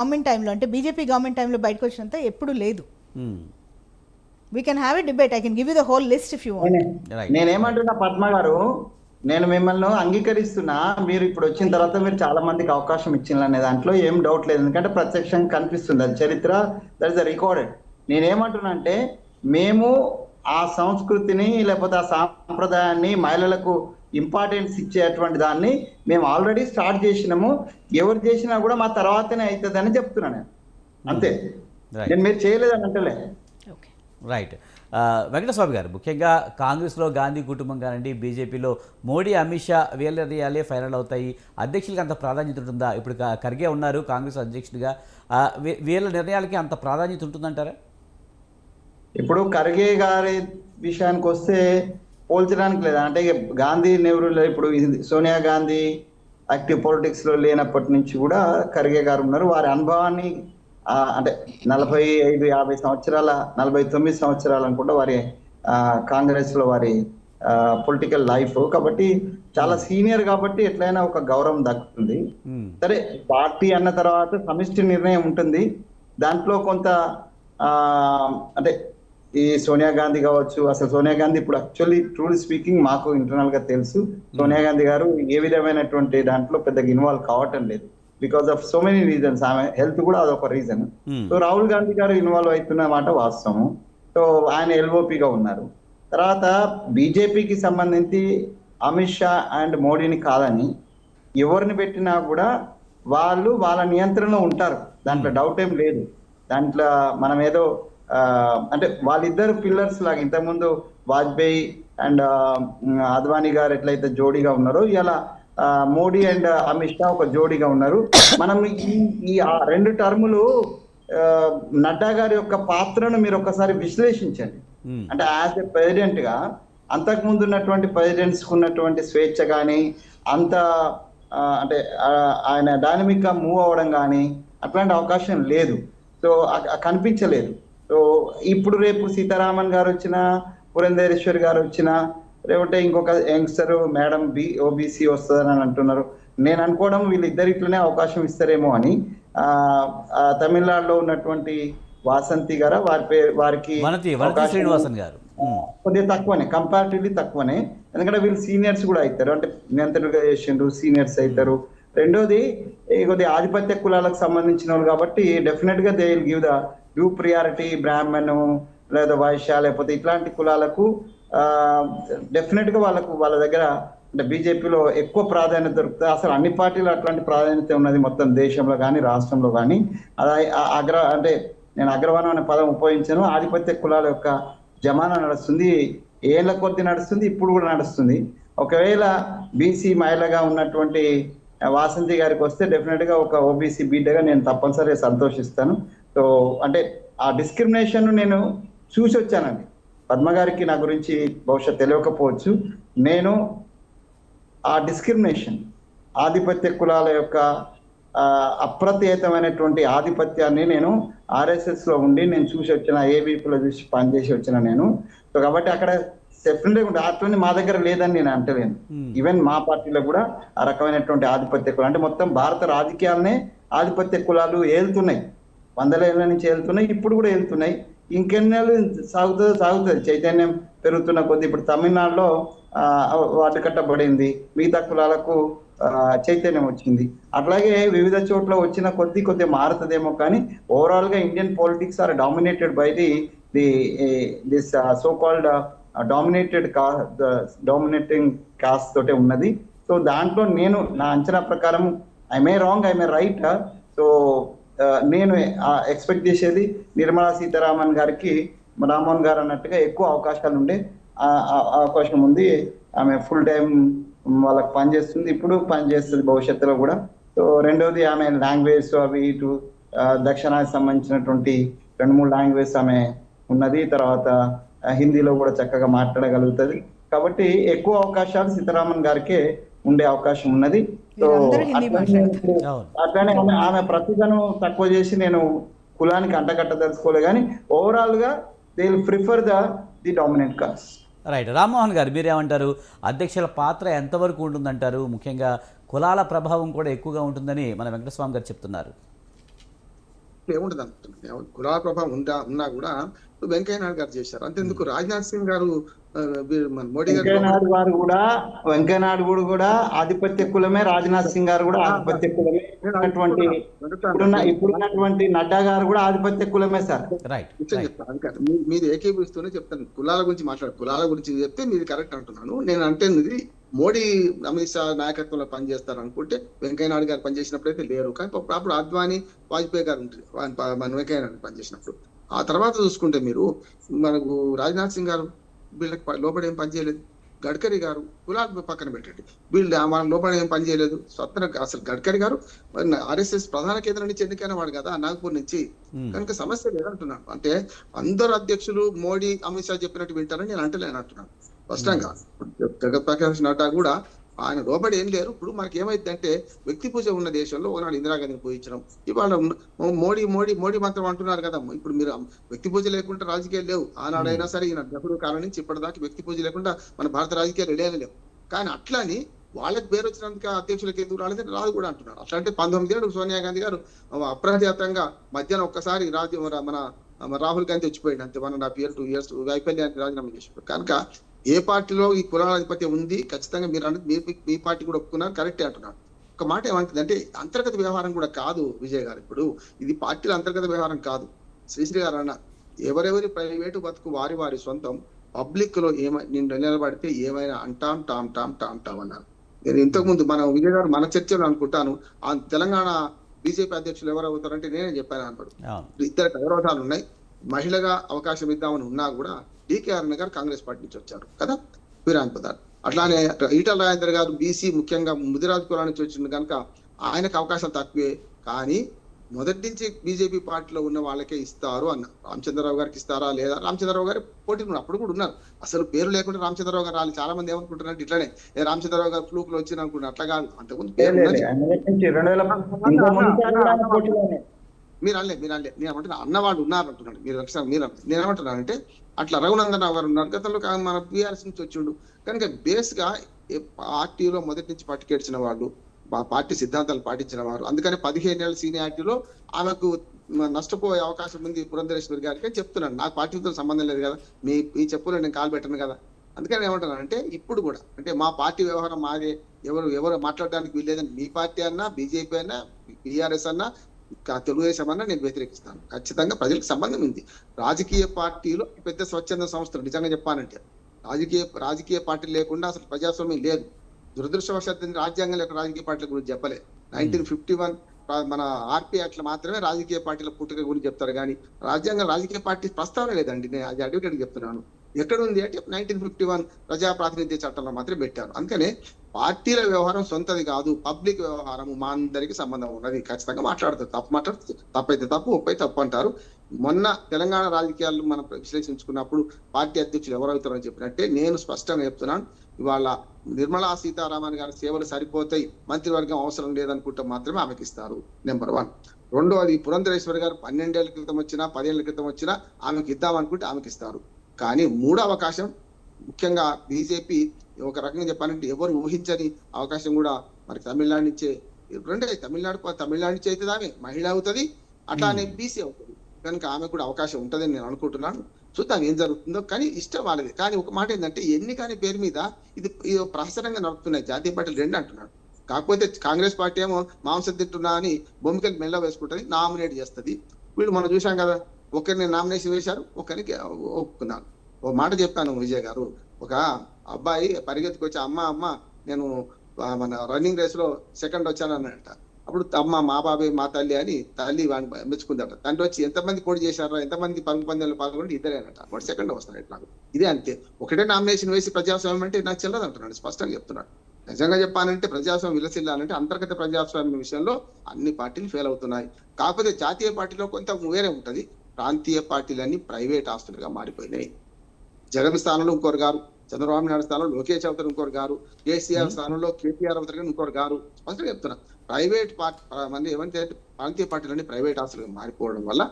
Government టైంలో అంటే BJP government టైంలో బయటకు వచ్చినంత ఎప్పుడు లేదు. We can have a debate. I can give you the whole list if you want. నేనేమంటున్నా పద్మ గారు, నేను మిమ్మల్ని అంగీకరిస్తున్నా. మీరు ఇప్పుడు వచ్చిన తర్వాత మీరు చాలా మందికి అవకాశం ఇచ్చిన అనే దాంట్లో ఏం డౌట్ లేదు. ఎందుకంటే ప్రత్యక్షంగా కనిపిస్తుంది, అది చరిత్ర, దట్ ఇస్ రికార్డెడ్. నేనేమంటున్నా అంటే, మేము ఆ సంస్కృతిని లేకపోతే ఆ సాంప్రదాయాన్ని మహిళలకు ఇంపార్టెన్స్ ఇచ్చేటువంటి దాన్ని మేము ఆల్రెడీ స్టార్ట్ చేసినాము. ఎవరు చేసినా కూడా మా తర్వాతనే అవుతుందని చెప్తున్నా నేను, అంతే. నేను మీరు చేయలేదని అంటలే. రైట్. వెంకటస్వామి గారు, ముఖ్యంగా కాంగ్రెస్లో గాంధీ కుటుంబం కానివ్వండి, బీజేపీలో మోడీ, అమిత్ షా వీళ్ళ నిర్ణయాలే ఫైనల్ అవుతాయి. అధ్యక్షులకి అంత ప్రాధాన్యత ఉంటుందా? ఇప్పుడు ఖర్గే ఉన్నారు కాంగ్రెస్ అధ్యక్షుడిగా, వీళ్ళ నిర్ణయాలకి అంత ప్రాధాన్యత ఉంటుందంటారా? ఇప్పుడు ఖర్గే గారి విషయానికి వస్తే పోల్చడానికి లేదా అంటే, గాంధీ నెహ్రూలో ఇప్పుడు సోనియా గాంధీ యాక్టివ్ పాలిటిక్స్ లో లేనప్పటి నుంచి కూడా ఖర్గే గారు ఉన్నారు. వారి అనుభవాన్ని అంటే 45-50 సంవత్సరాల 49 సంవత్సరాలు అనుకుంటా వారి కాంగ్రెస్ లో వారి పొలిటికల్ లైఫ్. కాబట్టి చాలా సీనియర్ కాబట్టి ఎట్లయినా ఒక గౌరవం దక్కుతుంది. సరే, పార్టీ అన్న తర్వాత సమిష్టి నిర్ణయం ఉంటుంది. దాంట్లో కొంత అంటే ఈ సోనియా గాంధీ కావచ్చు, అసలు సోనియా గాంధీ ఇప్పుడు యాక్చువల్లీ ట్రూలీ స్పీకింగ్ మాకు ఇంటర్నల్ గా తెలుసు, సోనియా గాంధీ గారు ఏ విధమైనటువంటి దాంట్లో పెద్దగా ఇన్వాల్వ్ కావటం లేదు, because of so many reasons. ఆమె హెల్త్ కూడా అదొక రీజన్. సో రాహుల్ గాంధీ గారు ఇన్వాల్వ్ అవుతున్న మాట వాస్తవం. సో ఆయన ఎల్ఓపిగా ఉన్నారు. తర్వాత బీజేపీకి సంబంధించి అమిత్ షా అండ్ మోడీని కాదని ఎవరిని పెట్టినా కూడా వాళ్ళు వాళ్ళ నియంత్రణలో ఉంటారు, దాంట్లో డౌట్ ఏం లేదు. దాంట్లో మనం ఏదో అంటే వాళ్ళిద్దరు పిల్లర్స్ లాగా, ఇంతకుముందు వాజ్పేయి అండ్ అద్వానీ గారు ఎట్లయితే జోడీగా ఉన్నారో, ఇలా మోడీ అండ్ అమిత్ షా ఒక జోడీగా ఉన్నారు. మనం ఈ 2 టర్ములు నడ్డా గారి యొక్క పాత్రను మీరు ఒకసారి విశ్లేషించండి. అంటే యాజ్ ఎ ప్రెసిడెంట్ గా అంతకు ముందు ఉన్నటువంటి ప్రెసిడెంట్స్ ఉన్నటువంటి స్వేచ్ఛ కానీ, అంత అంటే ఆయన డైనమిక్ గా మూవ్ అవ్వడం కానీ అట్లాంటి అవకాశం లేదు. సో కనిపించలేదు. సో ఇప్పుడు రేపు సీతారామన్ గారు వచ్చినా, పురంధేశ్వరి గారు వచ్చినా, లేకపోతే ఇంకొక యంగ్స్టర్ మేడం ఓబీసీ వస్తుందని అంటున్నారు. నేను అనుకోవడం వీళ్ళిద్దరిట్లోనే అవకాశం ఇస్తారేమో అని. తమిళనాడులో ఉన్నటువంటి వాసంతి గారు వారికి కొద్దిగా తక్కువనే, కంపారిటివ్లీ తక్కువనే. ఎందుకంటే వీళ్ళు సీనియర్స్ కూడా అవుతారు, అంటే నియంత్రణగా చేసిండ్రు, సీనియర్స్ అవుతారు. రెండోది కొద్దిగా ఆధిపత్య కులాలకు సంబంధించిన వాళ్ళు కాబట్టి డెఫినెట్ గా they will give the due priority Brahmin లేదా వైశ్య లేకపోతే ఇట్లాంటి కులాలకు డెఫినెట్ గా వాళ్ళ దగ్గర అంటే బీజేపీలో ఎక్కువ ప్రాధాన్యత దొరుకుతుంది. అసలు అన్ని పార్టీలు అట్లాంటి ప్రాధాన్యత ఉన్నది మొత్తం దేశంలో కానీ రాష్ట్రంలో కానీ. అది అంటే నేను అగ్రవర్ణం అనే పదం ఉపయోగించాను. ఆధిపత్య కులాల యొక్క జమానా నడుస్తుంది, ఏళ్ల కొద్ది నడుస్తుంది, ఇప్పుడు కూడా నడుస్తుంది. ఒకవేళ బీసీ మహిళగా ఉన్నటువంటి వాసంతి గారికి వస్తే డెఫినెట్ గా ఒక ఓబీసీ బిడ్డగా నేను తప్పనిసరిగా సంతోషిస్తాను. సో అంటే ఆ డిస్క్రిమినేషన్ నేను చూసి వచ్చానండి. పద్మ గారికి నా గురించి బహుశా తెలియకపోవచ్చు. నేను ఆ డిస్క్రిమినేషన్, ఆధిపత్య కులాల యొక్క అప్రత్యేతమైనటువంటి ఆధిపత్యాన్ని నేను ఆర్ఎస్ఎస్ లో ఉండి నేను చూసి వచ్చిన, ఏబీపీలో చూసి పనిచేసి వచ్చిన నేను. సో కాబట్టి అక్కడ డెఫినెట్గా ఉంటుంది. అట్లనే మా దగ్గర లేదని నేను అంటలేను. ఈవెన్ మా పార్టీలో కూడా ఆ రకమైనటువంటి ఆధిపత్య కులాలు, అంటే మొత్తం భారత రాజకీయాలనే ఆధిపత్య కులాలు ఏలుతున్నాయి, 100 ఏళ్ల నుంచి వెళ్తున్నాయి, ఇప్పుడు కూడా వెళ్తున్నాయి. ఇంకెన్నేళ్ళు సాగుతుంది. చైతన్యం పెరుగుతున్న కొద్ది ఇప్పుడు తమిళనాడులో వాటి కట్టబడింది, మిగతా కులాలకు చైతన్యం వచ్చింది. అట్లాగే వివిధ చోట్ల వచ్చిన కొద్ది మారుతుందేమో, కానీ ఓవరాల్ గా Indian politics are dominated by this so called dominating caste తోటే ఉన్నది. సో దాంట్లో నేను నా అంచనా ప్రకారం I may wrong, I may right. So నేను ఎక్స్పెక్ట్ చేసేది నిర్మలా సీతారామన్ గారికి, రామ్మోహన్ గారు అన్నట్టుగా ఎక్కువ అవకాశాలు ఉండే అవకాశం ఉంది. ఆమె ఫుల్ టైం వాళ్ళకి పనిచేస్తుంది, ఇప్పుడు పనిచేస్తుంది, భవిష్యత్తులో కూడా. సో రెండోది ఆమె లాంగ్వేజ్ అవి ఇటు దక్షిణానికి సంబంధించినటువంటి 2-3 లాంగ్వేజ్ ఆమె ఉన్నది. తర్వాత హిందీలో కూడా చక్కగా మాట్లాడగలుగుతుంది. కాబట్టి ఎక్కువ అవకాశాలు సీతారామన్ గారికే ఉండే అవకాశం ఉన్నది. సో అట్లానే ఆమె ప్రతిభను తక్కువ చేసి నేను కులానికి అంటగట్టదలుచుకోలే, కానీ ఓవరాల్ గా they will prefer the dominant cost. Right. Rammohan గారు మీరేమంటారు? అధ్యక్షుల పాత్ర ఎంతవరకు ఉంటుందంటారు? ముఖ్యంగా కులాల ప్రభావం కూడా ఎక్కువగా ఉంటుందని మన వెంకటస్వామి గారు చెప్తున్నారు. ఏముండదు అనుకుంటున్నాను. కులాల ప్రభావం ఉన్నా కూడా ఇప్పుడు వెంకయ్య నాయుడు గారు చేశారు. అంతేందుకు రాజ్నాథ్ సింగ్ గారు మన మోడీ గారు వెంకయ్య నాయుడు కూడా ఆధిపత్య కులమే, రాజ్నాథ్ సింగ్ గారు కూడా ఆధిపత్య కులమే, ఇప్పుడున్నటువంటి నడ్డా గారు కూడా ఆధిపత్య కులమే సార్. రైట్ చెప్తాను మీరు ఏకీభవిస్తూనే చెప్తాను. కులాల గురించి కులాల గురించి చెప్తే మీది కరెక్ట్ అంటున్నాను. నేను అంటే మోడీ అమిత్ షా నాయకత్వంలో పనిచేస్తారు అనుకుంటే వెంకయ్య నాయుడు గారు పనిచేసినప్పుడైతే లేరు. కానీ అప్పుడు అద్వానీ వాజ్పేయి గారు ఉంటుంది మన వెంకయ్య నాయుడు పనిచేసినప్పుడు. ఆ తర్వాత చూసుకుంటే మీరు మనకు రాజ్నాథ్ సింగ్ గారు వీళ్ళకి లోపల ఏం పనిచేయలేదు. గడ్కరీ గారు కులాలు పక్కన పెట్టండి, వీళ్ళు మన లోపల ఏం పనిచేయలేదు. స్వతంత్ర అసలు గడ్కరీ గారు ఆర్ఎస్ఎస్ ప్రధాన కేంద్రం నుంచి ఎన్నికైన వాడు కదా నాగ్పూర్ నుంచి. కనుక సమస్య లేదంటున్నాను. అంటే అందరు అధ్యక్షులు మోడీ అమిత్ షా చెప్పినట్టు వింటారని నేను అంటలేనంటున్నాను స్పష్టంగా. జగత్ ప్రకాష్ నడ్డా కూడా ఆయన లోబడి ఏం లేరు. ఇప్పుడు మనకి ఏమైందంటే వ్యక్తి పూజ ఉన్న దేశంలో ఒకనాడు ఇందిరాగాంధీని పూజించడం, ఇవాళ మోడీ మోడీ మోడీ మాత్రం అంటున్నారు కదా. ఇప్పుడు మీరు వ్యక్తి పూజ లేకుండా రాజకీయాలు లేవు. ఆనాడైనా సరే ఈయన నెహ్రూ కాలం నుంచి ఇప్పటిదాకా వ్యక్తి పూజ లేకుండా మన భారత రాజకీయాలు లేవు. కానీ అట్లాని వాళ్ళకి పేరు వచ్చినందుకు అధ్యక్షులకి ఎందుకు రాలేదని రాదు కూడా అంటున్నారు. అట్లా అంటే 19 ఏళ్ళు సోనియా గాంధీ గారు అప్రజాతంగా మధ్యాహ్నం ఒక్కసారి మన రాహుల్ గాంధీ వచ్చిపోయింది అంతే. 1.5 years 2 years వైఫల్యాన్ని రాజీనామా చేసిపోయారు. కనుక ఏ పార్టీలో ఈ కులాల ఆధిపత్యం ఉంది ఖచ్చితంగా మీరు మీ పార్టీ కూడా ఒప్పుకున్నారు, కరెక్టే అంటున్నారు. ఒక మాట ఏమంటుంది అంటే అంతర్గత వ్యవహారం కూడా కాదు విజయ్ గారు. ఇప్పుడు ఇది పార్టీల అంతర్గత వ్యవహారం కాదు. శ్రీశ్రీ గారు అన్న ఎవరెవరి ప్రైవేటు బతుకు వారి సొంతం, పబ్లిక్ లో నేను నిలబడితే ఏమైనా అంటాం అన్నారు. నేను ఇంతకు ముందు మన విజయ్ గారు మన చర్చలో అనుకుంటాను ఆ తెలంగాణ బీజేపీ అధ్యక్షులు ఎవరు అవుతారంటే నేనే చెప్పాను అన్నాడు. ఇద్దరికి అవరోధాలు ఉన్నాయి, మహిళగా అవకాశం ఇద్దామని ఉన్నా కూడా డికే అరుణ గారు కాంగ్రెస్ పార్టీ నుంచి వచ్చారు కదా, విరాన్ పదార్. అట్లానే ఈటల రాజేందర్ గారు బీసీ ముఖ్యంగా ముదిరాజు కులాల నుంచి వచ్చింది కనుక ఆయనకు అవకాశం తక్కువే. కానీ మొదటి నుంచి బీజేపీ పార్టీలో ఉన్న వాళ్ళకే ఇస్తారు అన్న. రామచంద్రరావు గారికి ఇస్తారా లేదా? రామచంద్రరావు గారు పోటీలు అప్పుడు కూడా ఉన్నారు. అసలు పేరు లేకుండా రామచంద్రరావు గారు రాలి చాలా మంది ఏమనుకుంటున్నారు ఇట్లానే రామచంద్రరావు గారు ఫ్లూక్ లో వచ్చిన అనుకుంటున్నారు. అట్లా కాదు, అంతకుముందు మీరు అనలే నేను ఏమంటున్నా అన్నవాళ్ళు ఉన్నారు అంటున్నాడు. మీరు నేనేమంటున్నానంటే అట్లా రఘునందన్ రావు గారు ఉన్నారు గతంలో మన బీఆర్ఎస్ నుంచి వచ్చిండు. కనుక బేస్ గా పార్టీలో మొదటి నుంచి పట్టుకేడ్చిన వాళ్ళు, పార్టీ సిద్ధాంతాలు పాటించిన వారు. అందుకని 15 ఏళ్ళ సీనియారిటీలో ఆమెకు నష్టపోయే అవకాశం ఉంది పురంధరేశ్వరి గారికి అని చెప్తున్నాను. నాకు పార్టీతో సంబంధం లేదు కదా, మీ చెప్పులో నేను కాలు పెట్టను కదా. అందుకని ఏమంటున్నాను అంటే ఇప్పుడు కూడా అంటే మా పార్టీ వ్యవహారం మాదే, ఎవరు మాట్లాడడానికి వీల్లేదని మీ పార్టీ అన్నా, బీజేపీ అన్నా, బీఆర్ఎస్ అన్నా, తెలుగుదేశం అన్నా నేను వ్యతిరేకిస్తాను. ఖచ్చితంగా ప్రజలకు సంబంధం ఉంది. రాజకీయ పార్టీలు పెద్ద స్వచ్ఛంద సంస్థలు నిజంగా చెప్పాలంటే రాజకీయ పార్టీలు లేకుండా అసలు ప్రజాస్వామ్యం లేదు. దురదృష్టవశాత్తు రాజ్యాంగం యొక్క రాజకీయ పార్టీల గురించి చెప్పలే. 1951 మన ఆర్పీ యాక్ట్లు మాత్రమే రాజకీయ పార్టీల పుట్టుక గురించి చెప్తారు కానీ రాజ్యాంగం రాజకీయ పార్టీ ప్రస్తావన లేదండి. నేను అది అడ్వకేట్ చెప్తున్నాను. ఎక్కడ ఉంది అంటే 1951 ప్రజా ప్రాతినిధ్య చట్టంలో మాత్రమే పెట్టారు. అందుకనే పార్టీల వ్యవహారం సొంతది కాదు, పబ్లిక్ వ్యవహారం మా అందరికి సంబంధం ఉన్నది. ఖచ్చితంగా మాట్లాడతారు. తప్పైతే తప్పు, ఒప్పైతే తప్పు అంటారు. మొన్న తెలంగాణ రాజకీయాలు మనం విశ్లేషించుకున్నప్పుడు పార్టీ అధ్యక్షులు ఎవరవుతారని చెప్పినట్టే నేను స్పష్టంగా చెప్తున్నాను. ఇవాళ నిర్మలా సీతారామన్ గారి సేవలు సరిపోతాయి, మంత్రివర్గం అవసరం లేదనుకుంటే మాత్రమే ఆమెకి ఇస్తారు. నెంబర్ 1. రెండోది పురంధరేశ్వరి గారు 12 ఏళ్ల క్రితం వచ్చినా 10 ఏళ్ల క్రితం వచ్చినా ఆమెకి ఇద్దామనుకుంటే ఆమెకి ఇస్తారు. కానీ మూడో అవకాశం ముఖ్యంగా బీజేపీ ఒక రకంగా చెప్పాలంటే ఎవరు ఊహించని అవకాశం కూడా మనకి తమిళనాడు నుంచే తమిళనాడు నుంచి అయితే ఆమె మహిళ అవుతుంది, అట్లానే బీసీ అవుతుంది. కనుక ఆమె కూడా అవకాశం ఉంటుందని నేను అనుకుంటున్నాను. చూద్దాం ఏం జరుగుతుందో. కానీ ఇష్టం వాళ్ళది. కానీ ఒక మాట ఏంటంటే ఎన్నికనే పేరు మీద ఇది ప్రహసనంగా నడుపుతున్నాయి జాతీయ పార్టీలు 2 అంటున్నాడు. కాకపోతే కాంగ్రెస్ పార్టీ ఏమో మాంసం తింటున్నా అని బొమ్మికలు మెల్ల వేసుకుంటుంది, నామినేట్ చేస్తుంది. వీళ్ళు మనం చూసాం కదా, ఒకరిని నామినేషన్ వేశారు, ఒకరికి ఒప్పుకున్నారు. ఓ మాట చెప్పాను విజయ్ గారు, ఒక అబ్బాయి పరిగెత్తుకు వచ్చి అమ్మ నేను మన రన్నింగ్ రేస్ లో సెకండ్ వచ్చాను అన్నట. అప్పుడు అమ్మ మా బాబాయ్ మా తల్లి అని తల్లి వాడిని మెచ్చుకుందట. తండ్రి వచ్చి ఎంతమంది పోటీ చేశారా, ఎంతమంది పరుగు పందాలు పాల్గొంటే ఇద్దరేనట, వాడు సెకండ్ వస్తాడు. నాకు ఇదే అంతే. ఒకటే నామినేషన్ వేసి ప్రజాస్వామ్యం అంటే నాకు చెల్లదు అంటున్నాడు, స్పష్టంగా చెప్తున్నాడు. నిజంగా చెప్పాలంటే ప్రజాస్వామ్యం విలసిల్లాలంటే అంతర్గత ప్రజాస్వామ్యం విషయంలో అన్ని పార్టీలు ఫెయిల్ అవుతున్నాయి. కాకపోతే జాతీయ పార్టీలో కొంత వేరే ఉంటది. ప్రాంతీయ పార్టీలన్నీ ప్రైవేట్ ఆస్తులుగా మారిపోయినాయి. జగన్ స్థానంలో ఇంకొకరు గారు, చంద్రబాబు నాయుడు స్థానంలో లోకేష్ అవుతారు ఇంకొకరు గారు, కేసీఆర్ స్థానంలో కేటీఆర్ అవుతారు ఇంకొకరు గారు. స్పష్టంగా చెప్తున్నా, ప్రైవేట్ పార్టీ ఏమంటే ప్రాంతీయ పార్టీలన్నీ ప్రైవేట్ ఆస్తులుగా మారిపోవడం వల్ల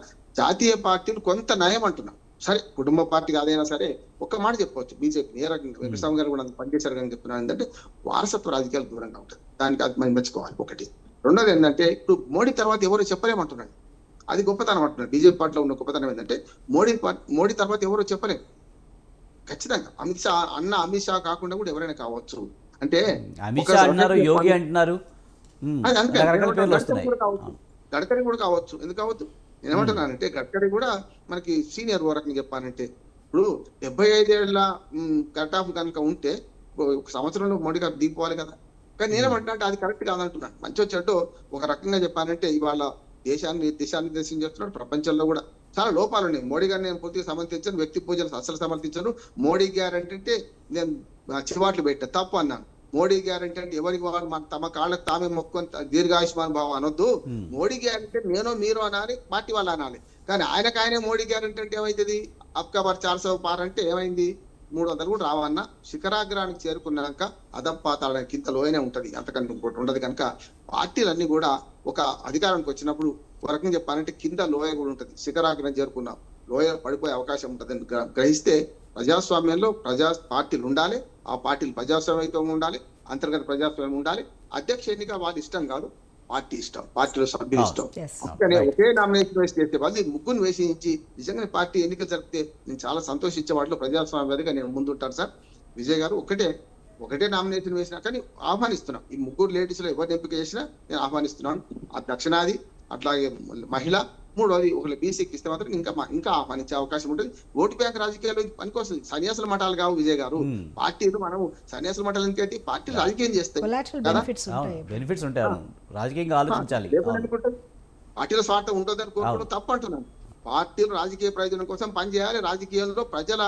జాతీయ పార్టీలు కొంత నయం అంటున్నాం. సరే కుటుంబ పార్టీ కాదైనా సరే ఒక్క మాట చెప్పవచ్చు, బీజేపీ ఏ రకంగా వెంకటస్వామి గారు కూడా పనిచేశారు కానీ చెప్తున్నాను ఏంటంటే వారసత్వ రాజకీయాలు దూరంగా ఉంటుంది. దానికి అది మనం మెచ్చుకోవాలి ఒకటి. రెండోది ఏంటంటే ఇప్పుడు మోడీ తర్వాత ఎవరు చెప్పలేమంటున్నాడు. అది గొప్పతనం అంటున్నారు. బీజేపీ పార్టీలో ఉన్న గొప్పతనం ఏంటంటే మోడీ తర్వాత ఎవరో చెప్పలేము. ఖచ్చితంగా అమిత్ షా కాకుండా కూడా ఎవరైనా కావచ్చు. అంటే అమిత్ షా అంటున్నారు, యోగి అంటున్నారు, అది అంతే. రకరకాల పేర్లు గడ్కరీ వస్తున్నాయి. కూడా కావచ్చు, గడ్కరీ కూడా కావచ్చు. ఎందుకు కావచ్చు? నేను ఏమంటున్నానంటే గడ్కరీ కూడా మనకి సీనియర్ ఓ రకంగా చెప్పానంటే, ఇప్పుడు 75 ఏళ్ల కట్ ఆఫ్ కనుక ఉంటే ఒక సంవత్సరంలో మోడీ గారు దిగిపోవాలి కదా. కానీ నేనేమంటున్నా అంటే అది కరెక్ట్ కాదంటున్నాను. మంచి వచ్చేట్టు ఒక రకంగా చెప్పానంటే ఇవాళ దిశానిర్దేశం చేస్తున్నాడు. ప్రపంచంలో కూడా చాలా లోపాలు ఉన్నాయి. మోడీ గారిని నేను పూర్తిగా సమర్థించాను, వ్యక్తి పూజలు అసలు సమర్థించాను. మోడీ గ్యారంటీ అంటే నేను చివాట్లు పెట్టా, తప్పు అన్నాను. మోడీ గ్యారంటీ అంటే ఎవరికి వాళ్ళు తమ కాళ్ళకు తామే మొక్కుని దీర్ఘాయుష్మాన్ భావం అనొద్దు. మోడీ గ్యారంటీ నేను మీరు అనాలి, పార్టీ వాళ్ళు అనాలి. కానీ ఆయనే మోడీ గ్యారంటీ అంటే ఏమైతుంది? అక్టోబర్ 400 పార్ అంటే ఏమైంది? 300 కూడా రావన్నా. శిఖరాగ్రానికి చేరుకున్నాక అదంపాతాడానికి ఇంత లోయనే ఉంటది, అంతకన్నా ఇంకోటి ఉండదు. కనుక పార్టీలన్నీ కూడా ఒక అధికారానికి వచ్చినప్పుడు ఒక రకంగా చెప్పాలంటే కింద లోయ కూడా ఉంటది. శిఖరాగ్రం చేరుకున్నాం, లోయ పడిపోయే అవకాశం ఉంటదని గ్రహిస్తే ప్రజాస్వామ్యంలో పార్టీలు ఉండాలి. ఆ పార్టీలు ప్రజాస్వామ్యంగా ఉండాలి, అంతర్గత ప్రజాస్వామ్యం ఉండాలి. అధ్యక్ష ఎన్నిక వాళ్ళ ఇష్టం కాదు, పార్టీ ఇష్టం, పార్టీలో సభ్యులు ఇష్టం. Yes. అందుకనే ఒకే నామినేషన్ వేసి చేస్తే వాళ్ళు ముగ్గురు వేసించి నిజంగా పార్టీ ఎన్నికలు జరిపితే నేను చాలా సంతోషించే వాటిలో ప్రజాస్వామ్యంగా నేను ముందుంటాను సార్. విజయ్ గారు ఒకటే నామినేషన్ వేసినా కానీ ఆహ్వానిస్తున్నాం. ఈ ముగ్గురు లేడీస్ లో ఎవరిని ఎంపిక చేసినా నేను ఆహ్వానిస్తున్నాను. ఆ దక్షిణాది, అట్లాగే మహిళ, మూడోది ఒకళ్ళు బీసీకి ఇస్తే మాత్రం ఇంకా ఆహ్వానించే అవకాశం ఉంటుంది. ఓటు బ్యాంక్ రాజకీయాలు పనికొస్తుంది. సన్యాసుల మఠాలు కావు విజయ్ గారు. పార్టీలు మనం సన్యాసుల మఠాలు ఎందుకంటే పార్టీలు రాజకీయం చేస్తాయి Collateral కదా. benefits ఉంటాయి. బెనిఫిట్స్ ఉంటాయి, అవును. రాజకీయంగా ఆలోచించాలి. పార్టీల స్వార్థం ఉంటుందని కోరుకోవడం తప్పు అంటున్నాను. పార్టీలు రాజకీయ ప్రయోజనం కోసం పనిచేయాలి. రాజకీయాల్లో ప్రజల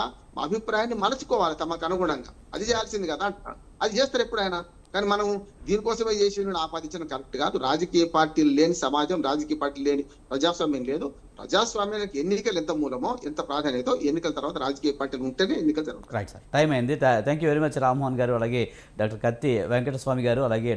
అభిప్రాయాన్ని మలుచుకోవాలి తమకు అనుగుణంగా. అది చేయాల్సింది కదా అంటున్నాను. అది చేస్తారు ఎప్పుడైనా. కానీ మనం దీనికోసమే చేసి ఆపాదించడం కరెక్ట్ కాదు. రాజకీయ పార్టీలు లేని సమాజం, రాజకీయ పార్టీలు లేని ప్రజాస్వామ్యం లేదు. ప్రజాస్వామ్యానికి ఎన్నికలు ఎంత మూలమో, ఎంత ప్రాధాన్యత, ఎన్నికల తర్వాత రాజకీయ పార్టీలు ఉంటేనే ఎన్నికలు జరుగుతాయి. రైట్ సార్, టైం అయింది. Thank you very much Rammohan గారు, అలాగే డాక్టర్ కత్తి వెంకటస్వామి గారు, అలాగే